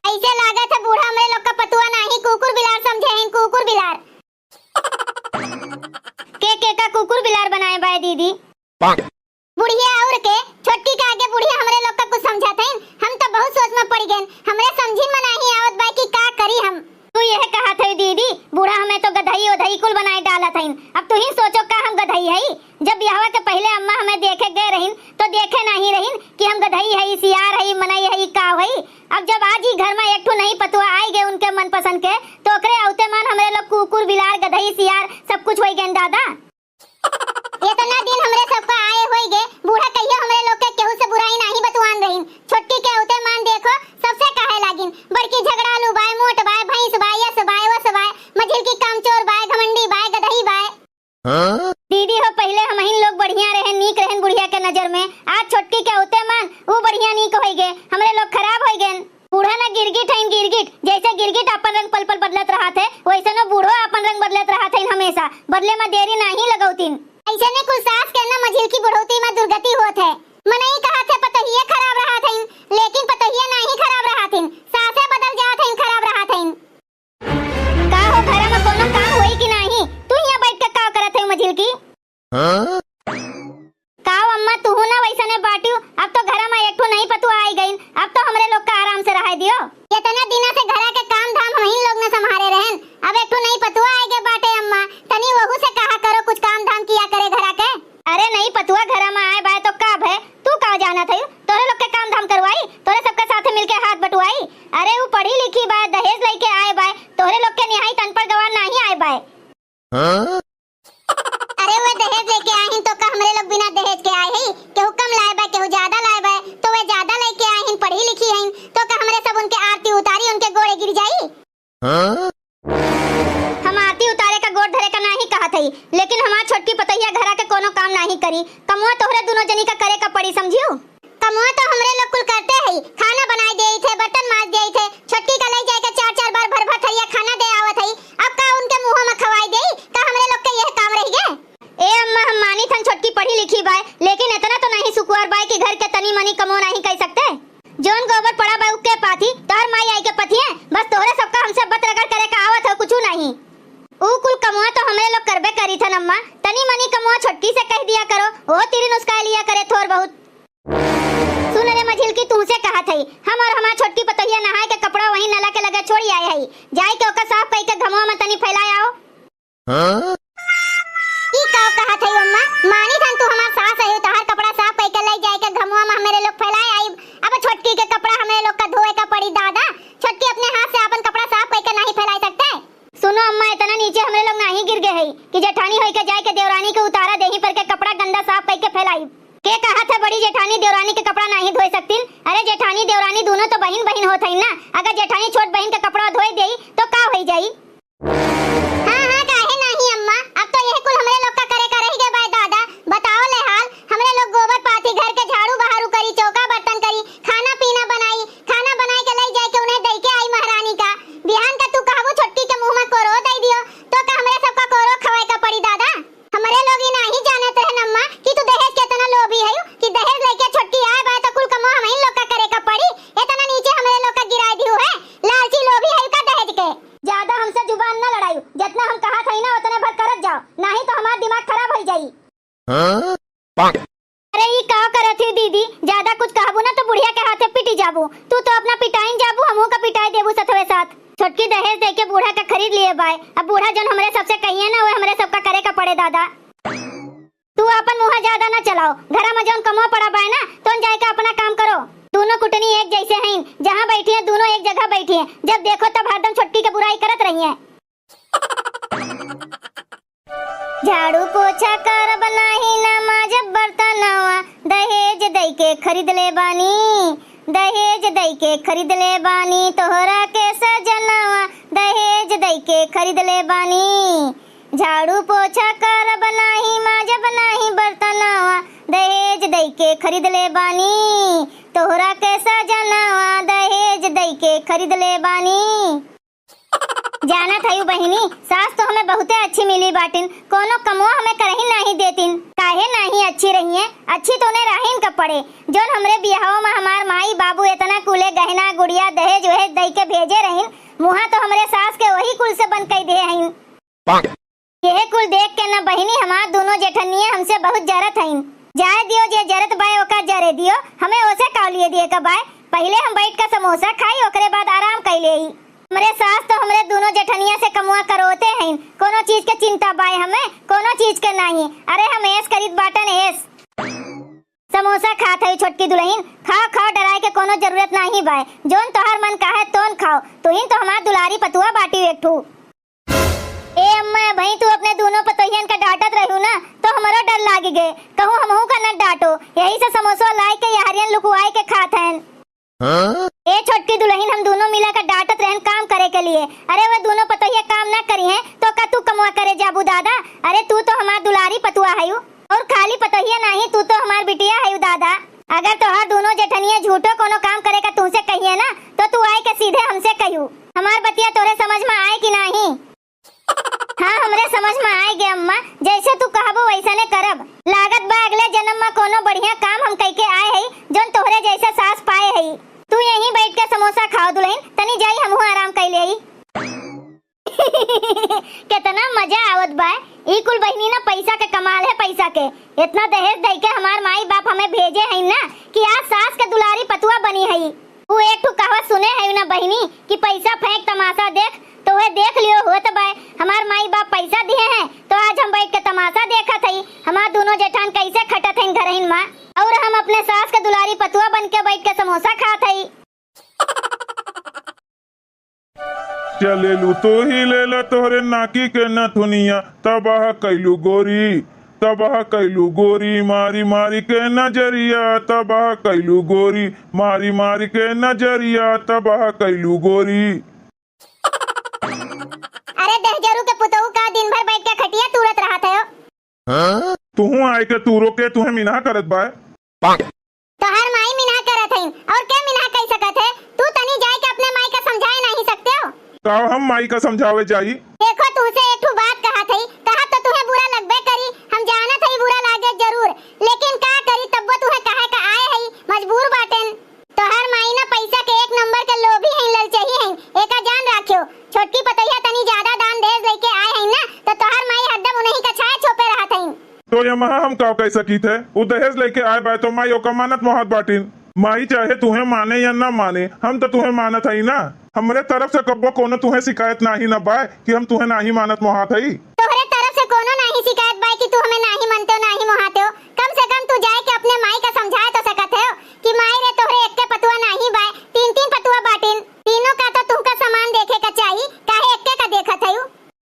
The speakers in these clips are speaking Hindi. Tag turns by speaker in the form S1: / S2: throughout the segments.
S1: ऐसे लागत है बूढ़ा हमरे लोग का पतुआ नाही कुकुर बिलार समझे हैं कुकुर बिलार। के का कुकुर बिलार बनाए बाय दीदी। बुढ़िया और के छोटी के आगे बुढ़िया हमरे लोग का कुछ समझाते हैं। हम तो बहुत सोच में पड़ गए हमरे समझी में नहीं आवत बाई की का करी हम। तू यह कहा था दीदी बूढ़ा हमें तो गधई ओधई कुल बनाए डाला था। अब तू ही सोचो का हम गधई है। जब ब्याह के पहले अम्मा हमें देखे गए रहीन तो देखे नहीं रहीन कि हम गधई है सियार है मनई है का है। अब जब आज ही घर में एक ठो नहीं पतुआ आई गए उनके मनपसंद के तो ओकरे औते मान हमरे लोग कुकुर बिलार गधई सियार सब कुछ हो गए दादा। इतना दिन हमरे सबका आए होई गए बूढ़ा कहियो हमरे लोग के केहू से बुराई नहीं बतवान रहीन। छोटी के औते मान देखो सबसे कहे लागिन बड़की झगड़ालू बाय मोट बाय भैंस बाय यस बाय वस बाय मझिल की कामचोर बाय घमंडी बाय गधई बाय। दीदी हो पहले हम ही लोग बढ़िया रहे नीक रहन बुढ़िया के नजर में। आज छोटी के औते मान वो बढ़िया नीक होई गए हमरे लोग खराब होई गए। बूढ़ा ना गिरगिट है गिरगिट जैसे गिरगिट अपन रंग पल पल बदलत रहा थे वैसे न बूढ़ो अपन रंग बदलत रहा थे हमेशा बदले में देरी नहीं लगौतीन। ऐसे ने कुछ सास के ना मझिल की बुढ़ौती में दुर्गति होत है। मने ही कहा थे पतहिए खराब रहा थे लेकिन पतहिए नहीं खराब रहा थे सासे बदल जात है खराब रहा थे। का हो घर में कोनो काम होई कि नहीं तू यहां बैठ के का करत है मझिल की। का अम्मा तू ना वैसा ने बाटियो अब तो घर में एक ठो नहीं पतुआ आई गई अब तो हमरे लोग का आराम से रह दियो। इतना दिना से घर के काम धाम हम ही लोग ने संभाले रहन अब एक ठो नहीं पतुआ आई गए बाटे अम्मा तनी वहू से कहा करो कुछ काम धाम किया करे घर के। अरे नहीं पतुआ घर में आए बाय तो का है तू का जाना था तोरे लोग के काम धाम करवाई तोरे सबके साथे मिलके हाथ बटवाई। अरे वो पढ़ी लिखी बाय दहेज लेके आए बाय तोरे लोग के निहाई तनपड़ गवार नहीं आए बाय। अरे वो दहेज लेके आए हैं तो का हमरे लोग बिना दहेज के आए हैं केहू कम लाए बाय केहू ज्यादा लाए बाय तो वे ज्यादा लेके आए हैं पढ़ी लिखी हैं तो का हमरे सब उनके आरती उतारी उनके गोड़े गिर जाई। हम आरती उतारे का गोड़ धरे का नहीं कहा थई लेकिन हमार छोटकी पतैया घरा के कोनो काम नहीं करी कमुआ तोहरे दोनों जनी का करे का पड़ी समझियो। कमुआ तो हमरे लोग कुल करते हैं खाना बनाए देई थे बर्तन माज देई थे छोटकी का ले जाए के चार चार बार भर भर थरिया खाना दे आवत है अब का उनके मुंह में खवाई देई का हमरे लोग के यह काम रह गए। ए अम्मा हम मानी थन छोटकी पढ़ी लिखी बाय लेकिन इतना तो नहीं सुकुआर बाय कि घर के तनी मनी कमो नहीं कह सकते। जोन गोबर पड़ा बाय उके पाथी तोहर माई आई के पथी है बस तोहरे सबका हमसे बत रगड़ करे का आवत है कुछ नहीं। ऊ कुल कमुआ तो हमरे लोग करबे करी थन अम्मा तनी मनी कमुआ छोटकी से कह दिया करो वो तेरी नुस्खा लिया करे थोर बहुत। सुन रे मझिल की तुमसे कहा थई हम और हमार छोटकी पतैया नहाए के कपड़ा वहीं नला के लगे छोड़ी आए हई जाई के ओका साफ कई के घमवा में तनी फैलाए आओ। ई का कहा थई अम्मा मानी थन तू हमार सास है तोहार कपड़ा साफ कई के ले जाए के घमवा में हमरे लोग फैलाए आई अब छोटकी के कपड़ा हमरे लोग का धोए का पड़ी दादा छोटकी अपने हाथ से अपन कपड़ा साफ कई के नहीं फैला सकते। सुनो अम्मा इतना नीचे हमरे लोग नहीं गिर गए हई कि जेठानी होई के जाए के देवरानी के उतारा देही पर के कपड़ा गंदा साफ कई के फैलाई। के कहा था बड़ी जेठानी देवरानी के कपड़ा नहीं धोए सकतीन। अरे जेठानी देवरानी दोनों तो बहन बहन होत हई ना अगर जेठानी छोट बहन के कपड़ा धोए देई तो का होई जाई। हां हां काहे नहीं अम्मा अब तो यह कुल हमरे लोग का करे का रही गए बाय दादा बताओ ले हाल हमरे लोग गोबर पाथी घर के झाड़ू बहारू करी चौका बर्तन करी खाना पीना बनाई खाना बनाए के ले जाए के उन्हें दई के आई महारानी का बिहान का तू कहबो छोटकी के मुंह में कोरो दई दियो तो का हमरे सबका कोरो खवाए का पड़ी दादा। हमरे लोग ही नहीं जानत रहे अम्मा कि तू दहेज के इतना लोभी है कि दहेज लेके छोटकी आए बाय तो कुल कमो हम ही लोग का करे का पड़ी इतना नीचे हमरे लोग का गिराई दियो है लालची लोभी है का दहेज के। ज्यादा हमसे जुबान न लड़ाई जितना हम कहा था ना उतने भर करत जाओ नहीं तो हमारा दिमाग खराब हो जाई। अरे ये का करत है दीदी ज्यादा कुछ कहबो ना तो बुढ़िया के हाथे पिटी जाबू तू तो अपना पिटाइन जाबू हमहू का पिटाई देबू सथवे साथ। छोटकी दहेज देके बूढ़ा का खरीद लिए बाय अब बूढ़ा जन हमरे सबसे कहिए ना वो हमरे सबका करे का पड़े दादा। तू अपन मुंह ज्यादा ना चलाओ घर में जौन कमो पड़ा बाय ना तो जाए के अपना काम करो। दोनों कुटनी एक जैसे हैं जहाँ बैठी हैं दोनों एक जगह बैठी हैं जब देखो तब हरदम छोटकी के बुराई करत रही हैं। झाड़ू पोछा कर बनाही ना माजब बर्तनवा दहेज दई के खरीद ले बानी दहेज दई के खरीद ले बानी तोहरा के सजनवा दहेज दई के खरीद ले बानी। झाड़ू पोछा कर बनाही माजब बनाही बर्तनवा दहेज दई के खरीद ले बानी तोहरा के सजनवा दहेज दई के खरीद ले बानी। जाना थई बहिनी, सास तो हमें बहुते अच्छी मिली बाटिन, कोनो कमवा हमें करही नहीं देतिन। काहे नहीं अच्छी रही है, अच्छी तो ने रहीन कब पड़े। जोन हमरे बियाहों में हमार माई बाबू इतना कुले गहना गुड़िया दहेज वहेज दई के भेजे रहीन, मुहा तो हमरे सास के वही कुल से बन कई दे हईन। यह कुल देख के न बहिनी हमार दोनों जेठनिया हमसे बहुत जरत हईन। जाए दियो जे जरत बाय ओका जरे दियो, हमें ओसे कालिए दिए का बाय। पहले हम बैठ के समोसा खाई, ओकरे बाद आराम कर ले। हमरे सास तो हमरे दोनों जेठनिया से कमुआ करोते हैं, कोनो चीज के चिंता बाय हमें, कोनो चीज के नहीं। अरे हम ऐस करीत बाटन ऐस समोसा खात है छोटकी दुल्हन, खाओ खाओ डराए के कोनो जरूरत नहीं बाय। जोन तोहार मन काहे तोन खाओ, तुहिन तो हमार दुलारी पतुआ बाटी एक ठू। ए अम्मा भाई तू अपने दोनों पतोहियन का डांटत रहू ना तो हमरो डर लागी गए, कहूँ हमहू का न डांटो, यही से समोसा लाई के यारियन लुकुआई के खात हैं। ए छोटकी दुल्हन हम दोनों मिला कर डांटत रहन काम करे के लिए। अरे वो दोनों पतोहिया काम ना करी हैं तो का तू कमवा करे जाबू दादा। अरे तू तो हमार दुलारी पतुआ है और खाली पतोहिया नहीं, तू तो हमार बिटिया है दादा। अगर तोहार दोनों जेठनिया झूठो कोनो काम करे का तुमसे कहिए ना तो तू आए के सीधे हमसे कहियो। हमार बतिया तोरे समझ में आए कि नहीं? हाँ हमरे समझ में आए गे अम्मा, जैसे तू कहबो वैसा ने करब। लागत बा अगले जन्म में कोनो बढ़िया काम हम कई के आए है जोन तोहरे जैसा सास पाए है। तू यहीं बैठ के समोसा खाओ दुल्हन, तनी जाई हमहू आराम कर ले। कितना मजा आवत बा। ई कुल बहिनी ना पैसा के कमाल है, पैसा के इतना दहेज दई के हमार माई बाप हमें भेजे है ना कि आज सास के दुलारी पतुआ बनी है। वो एक ठू कहावत सुने है ना बहिनी कि पैसा फेंक तमाशा देख, तो वह देख लियो होत बाय। हमार माई बाप पैसा दिए हैं तो आज हम बैठ के तमाशा देखा थई, हमार दोनों जेठान कैसे खटत हैं घरहिन माँ, और हम अपने सास के दुलारी पतुआ बन के बैठ के समोसा खात हई।
S2: चले लू तो ही ले ला तोहरे नाकी के नथुनिया, तबाह कैलू गोरी, तबाह कैलू गोरी, मारी मारी के नजरिया, तबाह कैलू गोरी, मारी मारी के नजरिया, तबाह कैलू गोरी।
S1: अरे दहजरू के पुतहू का दिन भर बैठ के खटिया तुरत रहा था।
S2: तू आए के तूरो के तुहे मिना करत बाय।
S1: तोहार माई मिना करत है और क्या मिना कह सकत है? तू तनी जाए के अपने माई का समझाए नहीं सकते हो?
S2: का हम माई का समझावे जाई?
S1: देखो तुझसे एक ठू बात कहा थई, कहा तो तुम्हें बुरा लगबे करी, हम जाना थई बुरा लागे जरूर, लेकिन का करी तब वो तुम्हें कहे का आए है, मजबूर बाटन। तोहार माई ना पैसा के एक नंबर के लोभी है, ललचही है, एका जान राखियो। छोटकी पतैया तनी ज्यादा दान दहेज लेके आए है ना तो तोहार माई हरदम उन्हीं का छाया छोपे रहा थई।
S2: तो ये महा हम का कह सकी थे, वो दहेज लेके आए बाय तो माई ओका मानत मोहत बाटिन। माई चाहे तुम्हें माने या ना माने, हम तो तुम्हें मानत हई ना। हमरे तरफ से कब्बो कोनो तुम्हें शिकायत नहीं ना बाय कि हम तुम्हें नहीं मानत मोहत हई।
S1: तोहरे तरफ से कोनो नहीं शिकायत बाय कि तू हमें नहीं मानते हो नहीं मोहाते हो। कम से कम तू जाए के अपने माई का समझाए तो सकत है कि माई रे तोहरे एक के पतुआ नहीं बाय, तीन तीन पतुआ बाटिन, तीनों का तो तुमका सामान देखे का चाहिए, काहे एक के का देखत है?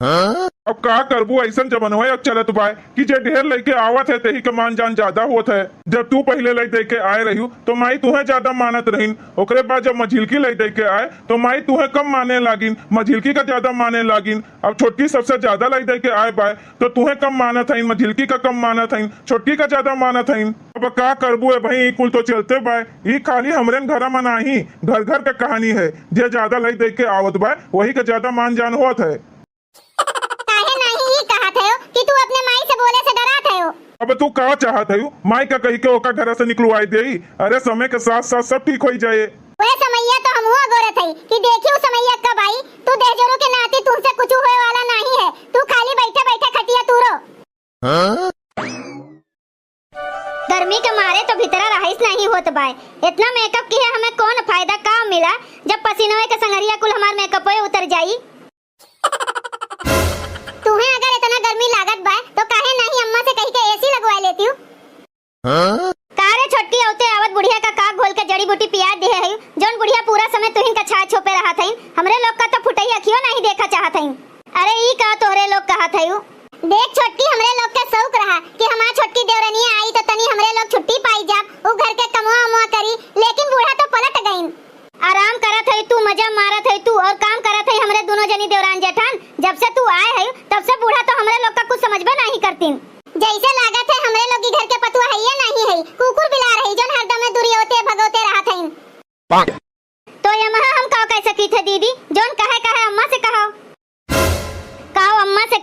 S2: अब का करबू, ऐसा जमाना है अब चलत बाय कि जे ढेर लेके आवत है तेही के मान जान ज्यादा होत है। जब तू पहले ले दे के आए रही तो माई तुम्हें ज्यादा मानत रहीन, ओकरे बाद जब मझिलकी ले दे के आए तो माई तुम्हें कम माने लागिन, मझिलकी का ज्यादा माने लागिन। अब छोटकी सबसे ज्यादा ले दे के आए बाय तो तुम्हें कम मानत हईन, मझिलकी का कम मानत हईन, छोटकी का ज्यादा मानत हईन। अब का करबू है भाई, कुल तो चलते बाय। ये खाली हमरे घर में नहीं, घर घर के कहानी है, जे ज्यादा ले दे के आवत बाय वही का ज्यादा मान जान होत है।
S1: कि तू अपने माई से बोले से डरात है हो?
S2: अब तू का चाहत है माई का कही के ओका घर से निकलवाई देई? अरे समय के साथ साथ सब ठीक हो जाए।
S1: वह समैया तो हम हुआ गोरत है कि देखियो समैया कब आई। तू देहजोरो के नाते तुमसे कुछ होए वाला नहीं है, तू खाली बैठे बैठे खटिया तूरो। गर्मी के मारे तो भीतरा रहीस नहीं होत बाय। इतना मेकअप किए हमें कौन फायदा का मिला जब पसीनों के संगरिया कुल हमार मेकअप उतर जाई। तुम्हें अगर इतना गर्मी लागत बा तो काहे नहीं अम्मा से कही के एसी लगवा लेती हूँ। कारे छोटकी औते आवत बुढ़िया का काक घोल के जड़ी बूटी पिया दे है, जोन बुढ़िया पूरा समय तुहिन का छाया छोपे रहा था। हमरे लोग का तो फुटई अखियो नहीं देखा चाहत हई। अरे ई का तोहरे लोग कहा था देख छोटकी, हमरे लोग के शौक रहा कि हमार छोटकी देवरनिया आई तो तनी हमरे लोग छुट्टी पाई जाब, वो घर के कमवा अमवा करी, लेकिन बूढ़ा तो पलट गईन। आराम करत है तू, मजा मारत है तू और काम करत है हमरे दोनों जनी देवरान जेठान। जब से तू आए है तब से बूढ़ा तो हमरे लोग का कुछ समझबे नहीं करतीन। जैसे लागत है हमरे लोग की घर के पतुआ है या नहीं है, कुकुर बिला रही जोन हरदम में दुरियोते भगोते रहत हईन। तो ये महा हम का कह सकी थे दीदी, जोन कहे अम्मा से कहो।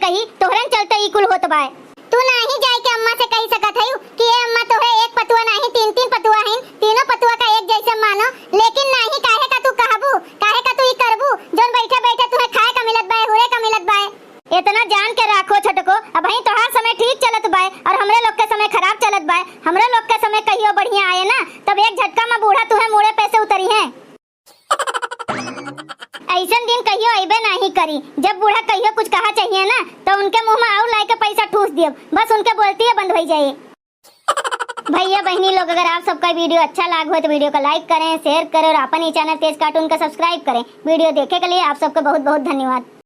S1: कही तोहरन चलते ई कुल होत बाय। तू नहीं जाए के अम्मा से कही सकत है कि ए अम्मा तोहे एक पतुआ नहीं तीन तीन पतुआ हैं, तीनों पतुआ का एक जैसे मानो। लेकिन नहीं, काहे का तू कहबू, काहे का तू ई करबू जोन बैठे बैठे तुम्हें खाए का मिलत बाय, हुरे का मिलत बाय। इतना जान के राखो छोटको, अब ही तोहार समय ठीक चलत बाय और हमरे लोग के समय खराब चलत बाय। हमरे लोग के समय कहियो बढ़िया आए ना तब एक झटका में बूढ़ा तुहे मुड़े पैसे उतरी है। ऐसा दिन कहियो अइबे नहीं करी। जब बूढ़ा कहियो कुछ कहा चाहिए ना तो उनके मुंह में आउ लाई के पैसा ठूस दियो, बस उनके बोलती है बंद हो जाए। भैया बहनी लोग, अगर आप सबका वीडियो अच्छा लगा हो तो वीडियो को लाइक करें, शेयर करें और अपन ही चैनल तेज कार्टून का सब्सक्राइब करें। वीडियो देखे के लिए आप सबको बहुत बहुत धन्यवाद।